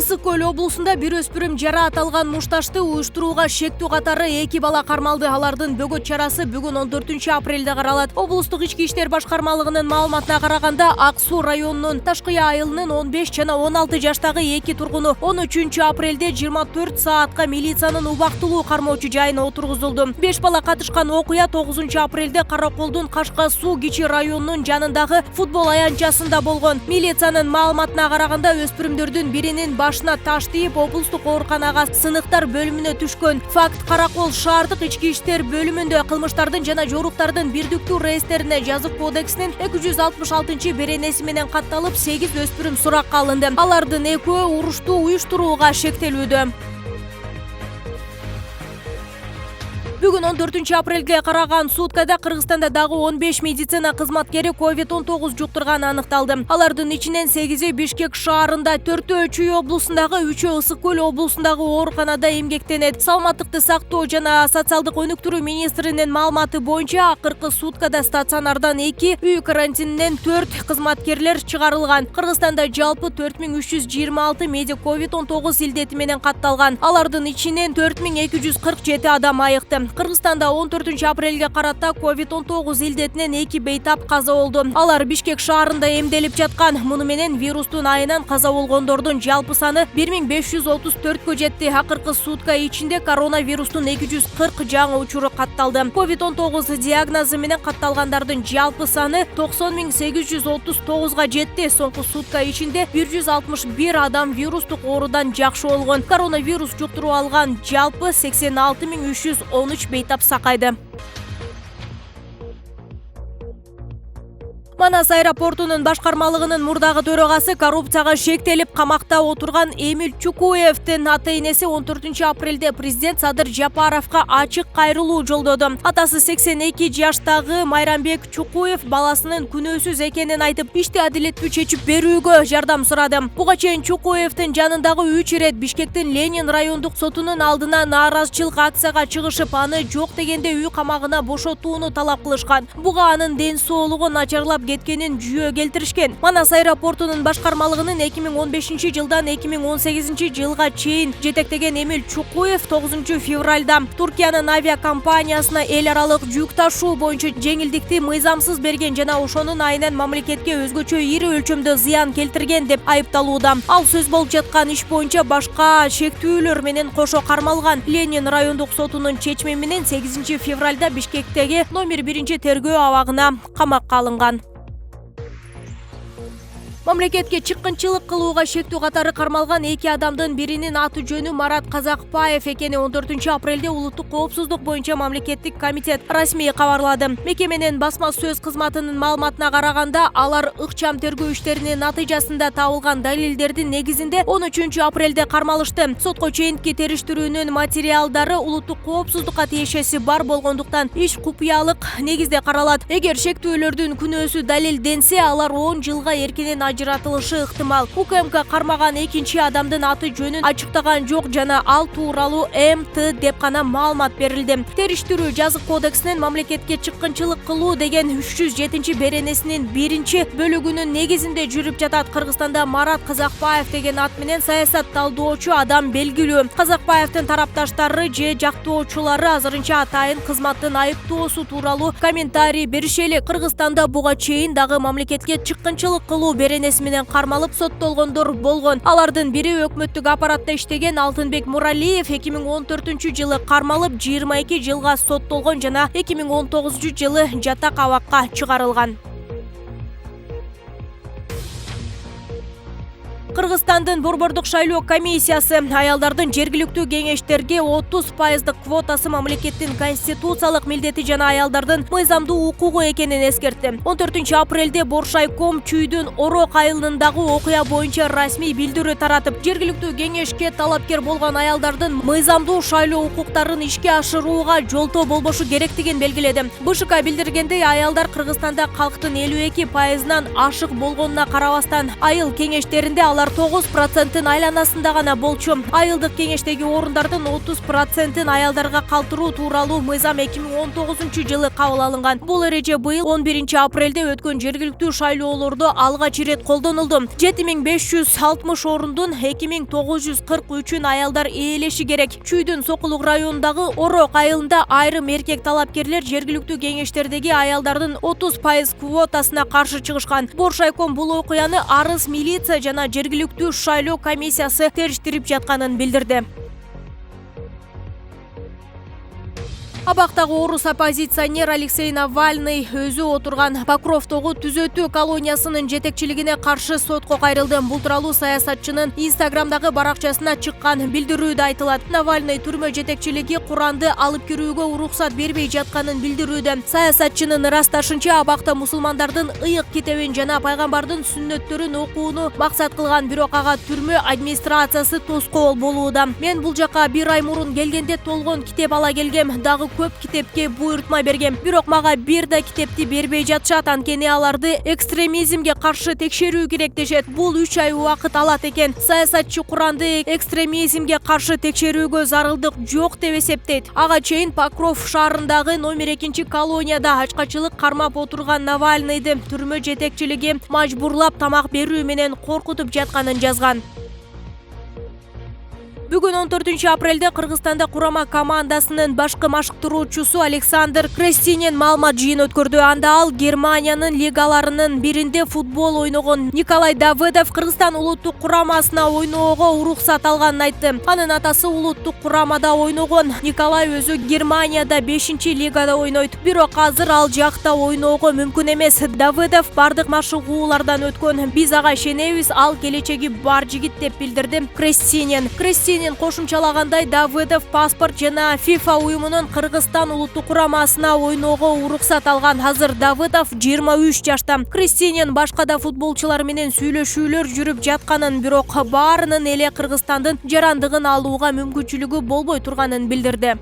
Ысык Көл облусунда бир өспүрүм жараат алган мушташты уюштурууга шектүү катары 2 бала кармалды. Алардын бөгөт чарасы бүгүн 14 апрелде каралат. Облустук ички иштер башкармалыгынын маалыматына караганда, Ак Суу районунун Ташкыя айылынын 15 жана 16 жаштагы 2 тургуну 13 апрелде 24 саатка милициянын убактылуу кармоочу жайына отургузулду. 5 бала катышкан окуя 9 апрелде Караколдун Кашка Суу кичи районунун жанындагы футбол аянтчасында болгон. Милициянын маалыматына караганда, өспүрүмдөрдүн биринин башына таш тийип, облустук ооруканага сыныктар бөлүмүнө түшкөн. Факт Каракол шаардык ички иштер бөлүмүндө кылмыштардын жана жоруктардын бирдиктүү реестерине жазык кодексинин 266 беренеси менен катталып, 8 өспүрүм суракка алынды. Алардын экөө урушту уюштурууга шектелүүдө. Бүгүн 14 апрелге караган суткада Кыргызстанда дагы 15 медицина кызматкери COVID-19 жуктурганы аныкталды. Алардын ичинен 8-и Бишкек шаарында, 4-өө Чүй облусундагы, 3-өө Ысык Көл облусундагы ооруканада эмгектенет. Саламаттыкты сактоо жана социалдык өнүктүрүү министринин маалыматы боюнча, акыркы суткада стационардан 2, үй карантининен 4 кызматкерлер чыгарылган. Кыргызстанда жалпы 4326 медик COVID-19 илдети менен катталган. Алардын ичинен 4247 адам айыкты. Кыргызстанда 14 апрелге карата COVID-19 илдетинен 2 бейтап каза болду. Алар Бишкек шаарында эмделип жаткан. Муну менен вирустун айынан каза болгондордун жалпы саны 1534кө жетти. Акыркы сутка ичинде коронавирустун 240 жаңы учуру катталды. COVID-19 диагнозу менен катталгандардын жалпы саны 90839га жетти. Соңку сутка ичинде 161 адам вирустук оорудан жакшы болгон. Коронавирус жуктуруп алган жалпы 86313 бейтап сакайды. Манас аэропортунун башкармалыгынын мурдагы төрагасы коррупцияга шектелип камакта отурган Эмиль Чукуевдин ата-энеси 14 апрелде президент Садыр Жапаровго ачык кайрылуу жолдоду. Атасы 82 жаштагы Майрамбек Чукуев баласынын күнөөсүз экенин айтып, ишти адилеттүү чечип берүүгө жардам сурады. Буга чейин Чукуевдин жанындагы 3 ирет Бишкектин Ленин райондук сотунун алдына нааразычылык акцияга чыгышып, аны жок дегенде үй камагына бошотууну талап кылышкан. Буга анын ден соолугу начарлап кеткенин жүйө келтиришкен. Манас аэропортунун башкармалыгынын 2015 жылдан 2018 жылга чейин жетектеген Эмиль Чукуев 9 февралда Туркиянын авиакомпаниясына эл аралык жүк ташуу боюнча жеңилдикти мыйзамсыз берген жана ошонун айынан мамлекетке өзгөчө ири өлчөмдө зыян келтирген деп айыпталууда. Ал сөз болуп жаткан иш боюнча башка шектүүлөр менен кошо кармалган. Ленин райондук сотунун чечими менен 8 февралда Бишкектеги номер 1 тергөө абагына камакка алынган. Мамлекетке чыккынчылык кылууга шектүү катары кармалган 2 адамдын биринин аты жөнү Марат Казакбаев экени 14 апрелде улуттук коопсуздук боюнча мамлекеттик комитет расмий кабарлады. Мекеменин басма сөз кызматынын маалыматына караганда, алар ыкчам тергөө иштеринин натыйжасында табылган далилдердин негизинде 13 апрелде кармалышты. Сотко чейинки териштирүүнүн материалдары улуттук коопсуздукка тиешеси бар болгондуктан иш купуялык негизде каралат. Эгер шектүүлөрдүн күнөөсү далилденсе, алар 10 жылга эркинен ажыратылышы ыктымал. УКМК кармаган экинчи адамдын аты жөнүн ачыктаган жок жана ал тууралуу МТ деп гана маалымат берилди. Териштирүү жазык кодексинин мамлекетке чыккынчылык кылуу деген 307 беренесинин 1 бөлүгүнүн негизинде жүрүп жатат. Кыргызстанда Марат Казакбаев деген ат менен саясат талдоочу адам белгилүү. Казакбаевдин тарапташтары же жактоочулары азырынча атайын кызматтын айыптоосу тууралуу комментарий беришели. Кыргызстанда буга чейин дагы мамлекетке чыккынчылык кылуу беренеси менен кармалып соттолгондор болгон. Алардын бири өкмөттүк аппаратта иштеген Алтынбек Муралиев 2014 жылы кармалып 22 жылга соттолгон жана 2019 жылы жатак абакка чыгарылган. Кыргызстандын Борбордук шайлоо комиссиясы аялдардын жергиликтүү кеңештерге 30% квотасы мамлекеттин конституциялык милдети жана аялдардын мыйзамдуу укугу экенин эскертти. 14 апрелде Боршайком Чүйдүн Орок айылындагы окуя боюнча расмий билдирүү таратып, жергиликтүү кеңешке талапкер болгон аялдардын мыйзамдуу шайлоо укуктарын ишке ашырууга жолтоо болбошу керектигин белгиледи. БШК билдиргендей, аялдар Кыргызстанда калктын 52%-нан ашык болгонуна карабастан, айыл кеңештеринде алар аялдар 9%-ын айланасында гана болчу. Айылдык кеңештеги орундардын 30%-ын аялдарга калтыруу тууралуу мыйзам 2019-жылы кабыл алынган. Бул эреже быйыл 11-апрелде өткөн жергиликтүү шайлоолордо алгач ирет колдонулду. 7560 орундун 2943-ün аялдар ээлеши керек. Чүйдүн Сокулук районундагы Орок айылында айрым эркек талапкерлер жергиликтүү кеңештердеги аялдардын 30% квотасына каршы чыгышкан. Боршайком бул окуяны арыз милиция жана жергиликтүү шайлоо комиссиясы териштирип жатканын билдирди. Абактагы орус оппозиционер Алексей Навальный өзү отурган Покровдогу түзөтүү колониясынын жетекчилигине каршы сотко кайрылды. Бул тууралуу саясатчынын Инстаграмдагы баракчасына чыккан билдирүүдө айтылат. Навальный түрмө жетекчилиги Куранды алып кирүүгө уруксат бербей жатканын билдирүүдө. Саясатчынын ырасташынча, абакта мусулмандардын ыйык китебин жана пайгамбардын сүннөттөрүн окууну максат кылган, бирок ага түрмө администрациясы тоскоол болууда. Мен бул жака 1 ай мурун келгенде толгон китеп ала келгем, дагы көп китепке буйртма бергем. Бирок мага бир да китепти бербей жатышат, анткени аларды экстремизмге каршы текшерүү керек дешет. Бул 3 ай убакыт алат экен. Саясатчы Куранды экстремизмге каршы текшерүүгө зарылдык жок деп эсептейт. Ага чейин Покров шаарындагы номер 2 колонияда ачкачылык кармап отурган Навальныйды түрмө жетекчилиги мажбурлап тамак берүү менен коркутуп жатканын жазган. Бүгүн 14-апрелде Кыргызстанда курама командасынын башкы машыктыруучусу Александр Крестинин маалымат жыйын өткөрдү. Анда ал Германиянын лигаларынын биринде футбол ойногон Николай Давыдов Кыргызстан улуттук курамасына ойноого уруксат алганын айтты. Анын атасы улуттук курамада ойногон. Николай өзү Германияда 5-лигада ойнойт. Бирок азыр ал жакта ойноого мүмкүн эмес. Давыдов бардык машыгуулардан өткөн. Биз ага ишенебиз, ал келечеги бар жигит деп билдирди Крестинин. Кошумчалагандай, Давыдов паспорт жана FIFA уюмунун Кыргызстан улуттук курамасына ойноого уруксат алган. Азыр Давыдов 23 жашта. Крестинин башка да футболчулар менен сүйлөшүүлөр жүрүп жатканын, бирок баарынын эле Кыргызстандын жарандыгын алууга мүмкүнчүлүгү болбой турганын билдирди.